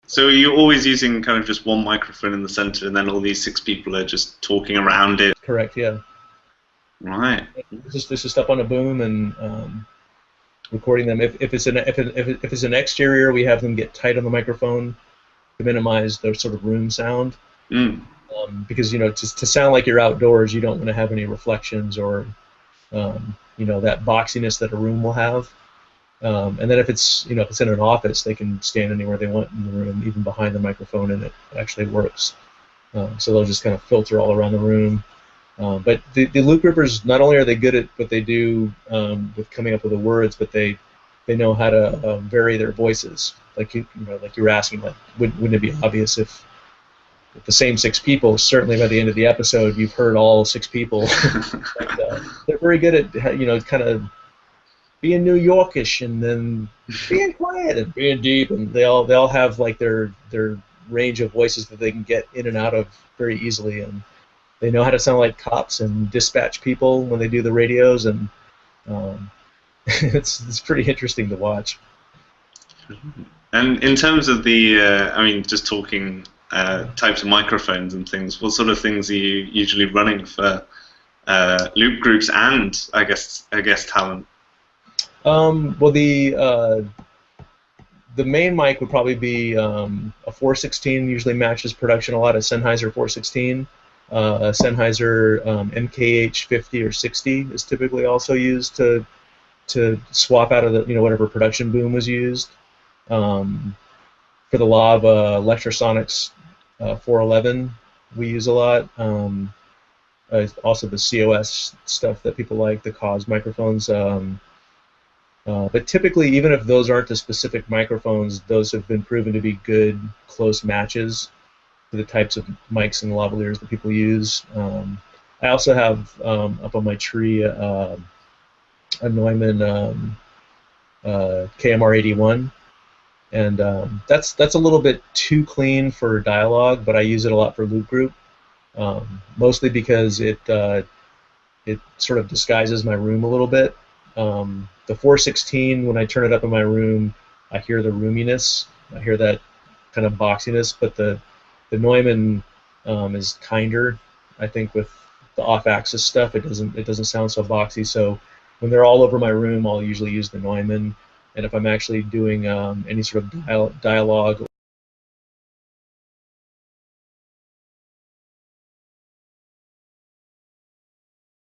So you're always using kind of just one microphone in the center, and then all these 6 people are just talking around it. Correct. Yeah. Right. It's just up on a boom and recording them. If it's an exterior, we have them get tight on the microphone to minimize the sort of room sound. Because to sound like you're outdoors, you don't want to have any reflections or that boxiness that a room will have. And then if it's in an office, they can stand anywhere they want in the room, even behind the microphone, and it actually works. So they'll just kind of filter all around the room. But the loop groupers, not only are they good at what they do with coming up with the words, but they know how to vary their voices. Like you were asking, like wouldn't it be obvious if the same 6 people, certainly by the end of the episode, you've heard all 6 people. But, they're very good at kind of being New Yorkish and then being quiet and being deep, and they all have like their range of voices that they can get in and out of very easily, and they know how to sound like cops and dispatch people when they do the radios, and it's pretty interesting to watch. And in terms of the, just talking types of microphones and things, what sort of things are you usually running for loop groups and I guess talent? Well, the main mic would probably be a 416. Usually matches production a lot. A Sennheiser 416. A Sennheiser MKH50 or 60 is typically also used to swap out of the whatever production boom was used. For the lav Electrosonics 411 we use a lot. Also the COS stuff that people like, the COS microphones. But typically, even if those aren't the specific microphones, those have been proven to be good, close matches to the types of mics and lavaliers that people use. I also have up on my tree a Neumann KMR81, and that's a little bit too clean for dialogue, but I use it a lot for loop group, mostly because it sort of disguises my room a little bit. The 416, when I turn it up in my room, I hear the roominess. I hear that kind of boxiness, but the Neumann is kinder. I think with the off-axis stuff, it doesn't sound so boxy. So when they're all over my room, I'll usually use the Neumann. And if I'm actually doing any sort of dialogue